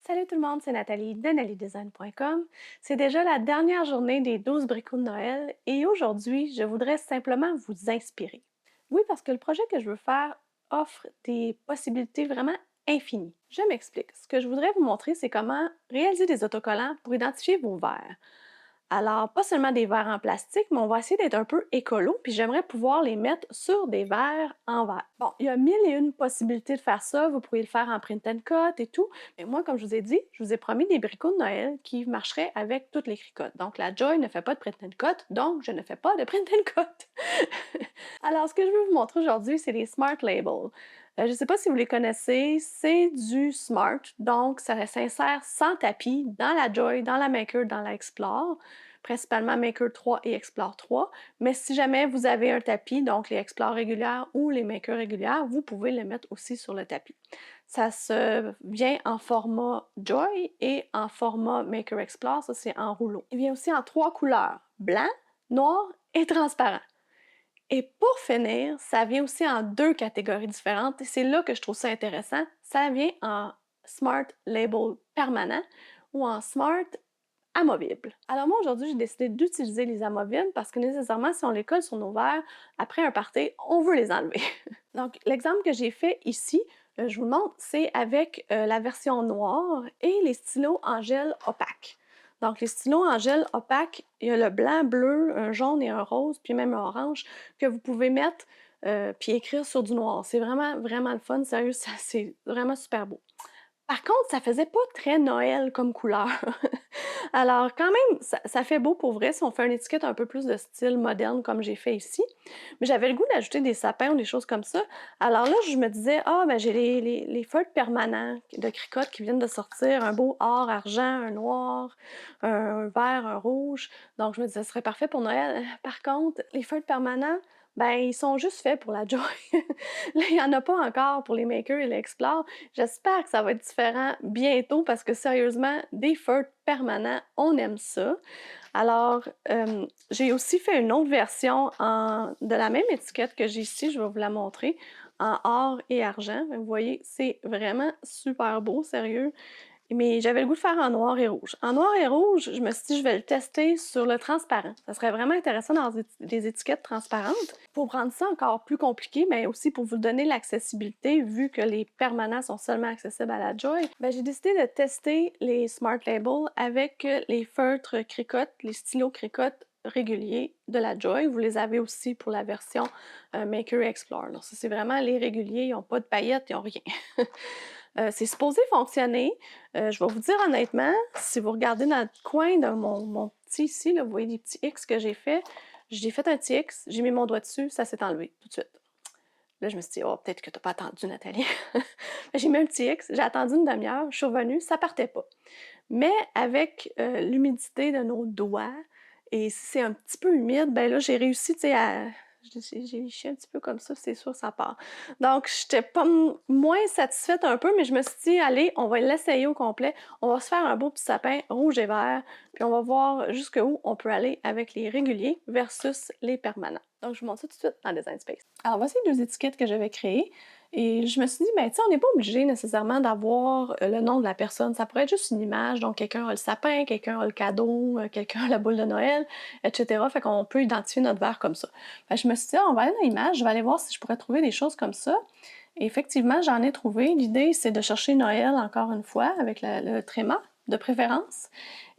Salut tout le monde, c'est Nathalie de nalidesign.com. C'est déjà la dernière journée des 12 bricots de Noël et aujourd'hui, je voudrais simplement vous inspirer. Oui, parce que le projet que je veux faire offre des possibilités vraiment infinies. Je m'explique. Ce que je voudrais vous montrer, c'est comment réaliser des autocollants pour identifier vos verres. Alors, pas seulement des verres en plastique, mais on va essayer d'être un peu écolo, puis j'aimerais pouvoir les mettre sur des verres en verre. Bon, il y a mille et une possibilités de faire ça. Vous pourriez le faire en print and cut et tout. Mais moi, comme je vous ai dit, je vous ai promis des bricots de Noël qui marcheraient avec toutes les cricottes. Donc, la Joy ne fait pas de print and cut, donc je ne fais pas de print and cut. Alors, ce que je veux vous montrer aujourd'hui, c'est les Smart Labels. Je ne sais pas si vous les connaissez, c'est du Smart, donc ça s'insère sans tapis dans la Joy, dans la Maker, dans la Explore, principalement Maker 3 et Explore 3. Mais si jamais vous avez un tapis, donc les Explore régulières ou les Maker régulières, vous pouvez les mettre aussi sur le tapis. Ça se vient en format Joy et en format Maker Explore, ça c'est en rouleau. Il vient aussi en 3 couleurs, blanc, noir et transparent. Et pour finir, ça vient aussi en 2 catégories différentes et c'est là que je trouve ça intéressant. Ça vient en Smart Label permanent ou en Smart amovible. Alors moi, aujourd'hui, j'ai décidé d'utiliser les amovibles parce que nécessairement, si on les colle sur nos verres, après un party, on veut les enlever. Donc, l'exemple que j'ai fait ici, je vous le montre, c'est avec la version noire et les stylos en gel opaque. Donc, les stylos en gel opaque, il y a le blanc, bleu, un jaune et un rose, puis même un orange, que vous pouvez mettre puis écrire sur du noir. C'est vraiment, vraiment le fun. Sérieux, c'est vraiment super beau. Par contre, ça faisait pas très Noël comme couleur. Alors quand même, ça fait beau pour vrai si on fait une étiquette un peu plus de style moderne comme j'ai fait ici. Mais j'avais le goût d'ajouter des sapins ou des choses comme ça. Alors là, je me disais, ah, ben j'ai les feutres permanents de Cricut qui viennent de sortir, un beau or, argent, un noir, un vert, un rouge. Donc je me disais, ce serait parfait pour Noël. Par contre, les feutres permanents, ben ils sont juste faits pour la Joy. Là, il n'y en a pas encore pour les Makers et les Explore. J'espère que ça va être différent bientôt parce que sérieusement, des feutres permanents, on aime ça. Alors, j'ai aussi fait une autre version de la même étiquette que j'ai ici, je vais vous la montrer, en or et argent. Vous voyez, c'est vraiment super beau, sérieux. Mais j'avais le goût de faire en noir et rouge. En noir et rouge, je me suis dit, je vais le tester sur le transparent. Ça serait vraiment intéressant dans des étiquettes transparentes. Pour rendre ça encore plus compliqué, mais aussi pour vous donner l'accessibilité, vu que les permanents sont seulement accessibles à la Joy, ben, j'ai décidé de tester les Smart Labels avec les feutres Cricut, les stylos Cricut réguliers de la Joy. Vous les avez aussi pour la version Maker Explore. Donc, ça, c'est vraiment les réguliers, ils n'ont pas de paillettes, ils n'ont rien. C'est supposé fonctionner. Je vais vous dire honnêtement, si vous regardez dans le coin de mon petit ici, là, vous voyez des petits X que j'ai fait un petit X, j'ai mis mon doigt dessus, ça s'est enlevé tout de suite. Là, je me suis dit, oh, peut-être que tu n'as pas attendu, Nathalie. J'ai mis un petit X, j'ai attendu une demi-heure, je suis revenue, ça partait pas. Mais avec l'humidité de nos doigts, et si c'est un petit peu humide, ben là, j'ai réussi, tu sais, à... J'ai liché un petit peu comme ça, c'est sûr, ça part. Donc, j'étais pas moins satisfaite un peu, mais je me suis dit, allez, on va l'essayer au complet. On va se faire un beau petit sapin rouge et vert, puis on va voir jusqu'où on peut aller avec les réguliers versus les permanents. Donc, je vous montre ça tout de suite dans Design Space. Alors, voici les 2 étiquettes que j'avais créées. Et je me suis dit, ben, tu sais, on n'est pas obligé nécessairement d'avoir le nom de la personne. Ça pourrait être juste une image. Donc, quelqu'un a le sapin, quelqu'un a le cadeau, quelqu'un a la boule de Noël, etc. Fait qu'on peut identifier notre verre comme ça. Fait que je me suis dit, ah, on va aller dans l'image, je vais aller voir si je pourrais trouver des choses comme ça. Et effectivement, j'en ai trouvé. L'idée, c'est de chercher Noël encore une fois avec le tréma de préférence.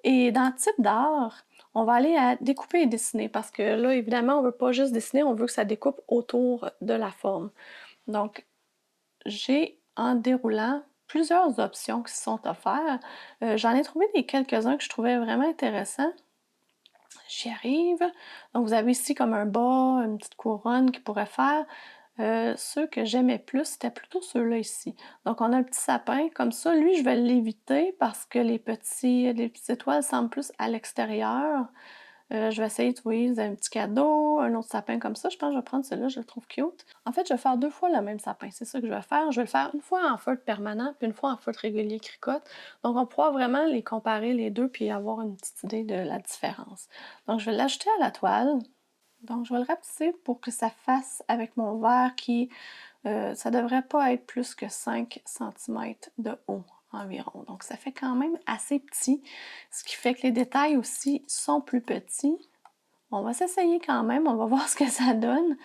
Et dans type d'art, on va aller à découper et dessiner parce que là, évidemment, on veut pas juste dessiner, on veut que ça découpe autour de la forme. Donc, j'ai, en déroulant, plusieurs options qui se sont offertes. J'en ai trouvé quelques-uns que je trouvais vraiment intéressants. J'y arrive. Donc, vous avez ici comme un bas, une petite couronne qui pourrait faire. Ceux que j'aimais plus, c'était plutôt ceux-là ici. Donc, on a un petit sapin comme ça. Lui, je vais l'éviter parce que les petites étoiles semblent plus à l'extérieur. Je vais essayer de trouver un petit cadeau, un autre sapin comme ça. Je pense que je vais prendre celui-là, je le trouve cute. En fait, je vais faire 2 fois le même sapin. C'est ça que je vais faire. Je vais le faire une fois en feutre permanent, puis une fois en feutre régulier Cricut. Donc, on pourra vraiment les comparer les deux, puis avoir une petite idée de la différence. Donc, je vais l'ajouter à la toile. Donc, je vais le rapetisser pour que ça fasse avec mon verre qui, ça devrait pas être plus que 5 cm de haut. environ. Donc, ça fait quand même assez petit, ce qui fait que les détails aussi sont plus petits. On va s'essayer quand même, on va voir ce que ça donne.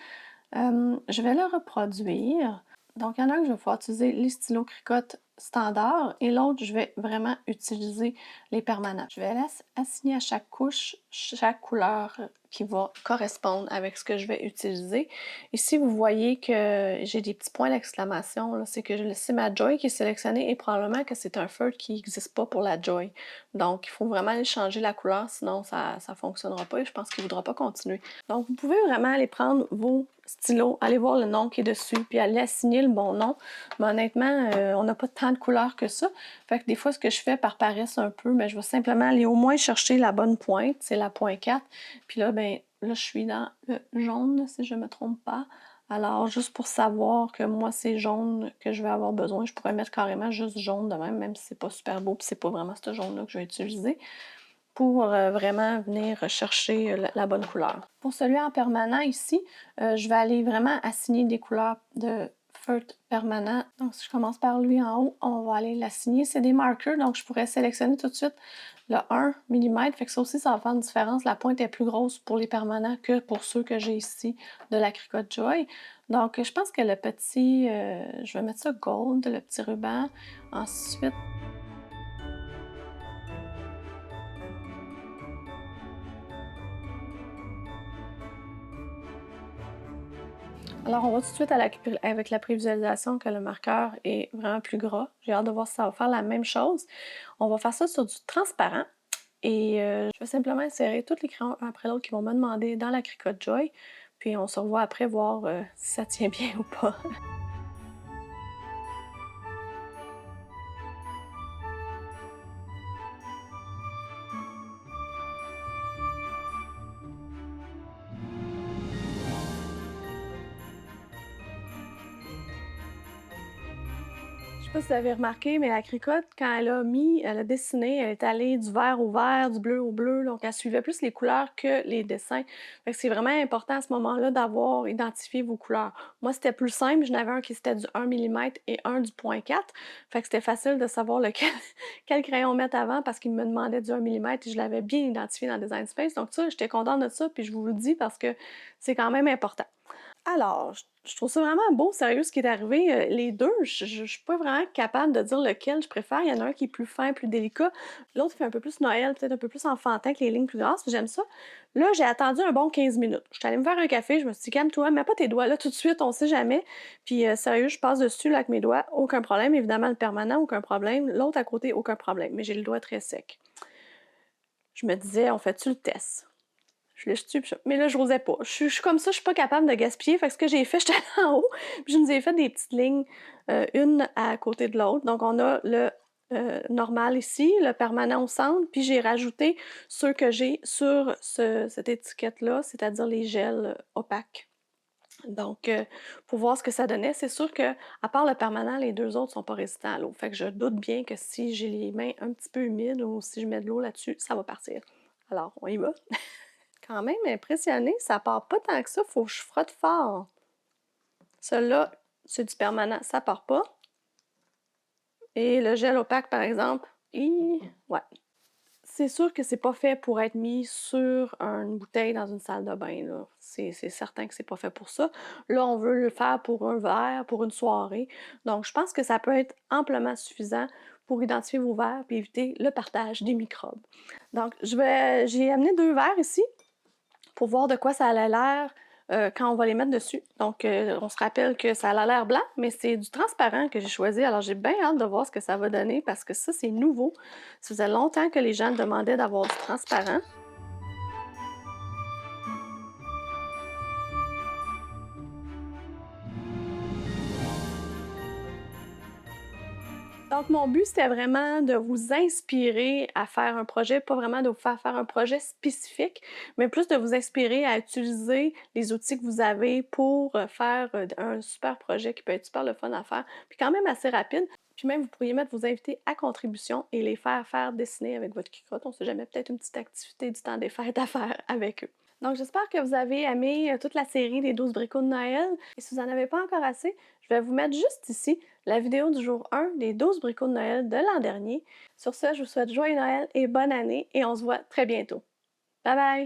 Je vais le reproduire. Donc, il y en a un que je vais pouvoir utiliser les stylos Cricut standard et l'autre, je vais vraiment utiliser les permanents. Je vais assigner à chaque couche, chaque couleur qui va correspondre avec ce que je vais utiliser. Ici, vous voyez que j'ai des petits points d'exclamation. C'est que c'est ma Joy qui est sélectionnée et probablement que c'est un feutre qui n'existe pas pour la Joy. Donc, il faut vraiment aller changer la couleur, sinon ça ne fonctionnera pas et je pense qu'il ne voudra pas continuer. Donc, vous pouvez vraiment aller prendre vos stylos, aller voir le nom qui est dessus, puis aller assigner le bon nom. Mais honnêtement, on n'a pas tant de couleurs que ça. Fait que des fois, ce que je fais par paresse un peu, mais je vais simplement aller au moins chercher la bonne pointe, c'est la pointe 4. Puis là, ben là, je suis dans le jaune, si je ne me trompe pas. Alors, juste pour savoir que moi, c'est jaune que je vais avoir besoin, je pourrais mettre carrément juste jaune de même si c'est pas super beau, puis c'est pas vraiment ce jaune-là que je vais utiliser pour vraiment venir chercher la bonne couleur. Pour celui en permanent ici, je vais aller vraiment assigner des couleurs de feutre permanent. Donc, si je commence par lui en haut, on va aller l'assigner. C'est des marqueurs, donc je pourrais sélectionner tout de suite le 1 mm. Fait que ça aussi, ça va faire une différence. La pointe est plus grosse pour les permanents que pour ceux que j'ai ici de la Cricut Joy. Donc, je pense que le petit, je vais mettre ça gold, le petit ruban. Ensuite, alors, on va tout de suite avec la prévisualisation que le marqueur est vraiment plus gras. J'ai hâte de voir si ça va faire la même chose. On va faire ça sur du transparent et je vais simplement insérer tous les crayons un après l'autre qui vont me demander dans la Cricut Joy. Puis on se revoit après voir si ça tient bien ou pas. Je sais pas si vous avez remarqué, mais la Cricut, quand elle a dessiné, elle est allée du vert au vert, du bleu au bleu, donc elle suivait plus les couleurs que les dessins. Fait que c'est vraiment important à ce moment-là d'avoir identifié vos couleurs. Moi, c'était plus simple, j'en avais un qui était du 1 mm et un du 0.4. Fait que c'était facile de savoir lequel quel crayon mettre avant parce qu'il me demandait du 1 mm et je l'avais bien identifié dans Design Space. Donc ça, j'étais contente de ça, puis je vous le dis parce que c'est quand même important. Alors, je trouve ça vraiment beau, sérieux, ce qui est arrivé. Les deux, je suis pas vraiment capable de dire lequel je préfère. Il y en a un qui est plus fin, plus délicat. L'autre fait un peu plus Noël, peut-être un peu plus enfantin, avec les lignes plus grasses. J'aime ça. Là, j'ai attendu un bon 15 minutes. Je suis allée me faire un café. Je me suis dit, calme-toi, mets pas tes doigts là tout de suite, on sait jamais. Puis, sérieux, je passe dessus là, avec mes doigts. Aucun problème. Évidemment, le permanent, aucun problème. L'autre à côté, aucun problème. Mais j'ai le doigt très sec. Je me disais, on fait-tu le test? Je lèche dessus, mais là, je n'osais pas. Je suis comme ça, je suis pas capable de gaspiller. Fait que ce que j'ai fait, j'étais allée en haut, puis je nous ai fait des petites lignes, une à côté de l'autre. Donc, on a le normal ici, le permanent au centre, puis j'ai rajouté ceux que j'ai sur cette étiquette-là, c'est-à-dire les gels opaques. Donc, pour voir ce que ça donnait, c'est sûr que, à part le permanent, les deux autres sont pas résistants à l'eau. Fait que je doute bien que si j'ai les mains un petit peu humides ou si je mets de l'eau là-dessus, ça va partir. Alors, on y va. Quand même impressionné, ça part pas tant que ça, faut que je frotte fort. Celui-là, c'est du permanent, ça part pas. Et le gel opaque, par exemple, ouais. C'est sûr que c'est pas fait pour être mis sur une bouteille dans une salle de bain, là. C'est certain que c'est pas fait pour ça. Là, on veut le faire pour un verre, pour une soirée. Donc, je pense que ça peut être amplement suffisant pour identifier vos verres et éviter le partage des microbes. Donc, j'ai amené 2 verres ici pour voir de quoi ça a l'air quand on va les mettre dessus. Donc, on se rappelle que ça a l'air blanc, mais c'est du transparent que j'ai choisi. Alors, j'ai bien hâte de voir ce que ça va donner parce que ça, c'est nouveau. Ça faisait longtemps que les gens demandaient d'avoir du transparent. Donc, mon but, c'était vraiment de vous inspirer à faire un projet, pas vraiment de vous faire faire un projet spécifique, mais plus de vous inspirer à utiliser les outils que vous avez pour faire un super projet qui peut être super le fun à faire, puis quand même assez rapide. Puis même, vous pourriez mettre vos invités à contribution et les faire dessiner avec votre Cricut. On ne sait jamais, peut-être une petite activité du temps des fêtes à faire avec eux. Donc j'espère que vous avez aimé, toute la série des 12 bricots de Noël et si vous en avez pas encore assez, je vais vous mettre juste ici la vidéo du jour 1 des 12 bricots de Noël de l'an dernier. Sur ce, je vous souhaite joyeux Noël et bonne année et on se voit très bientôt. Bye bye!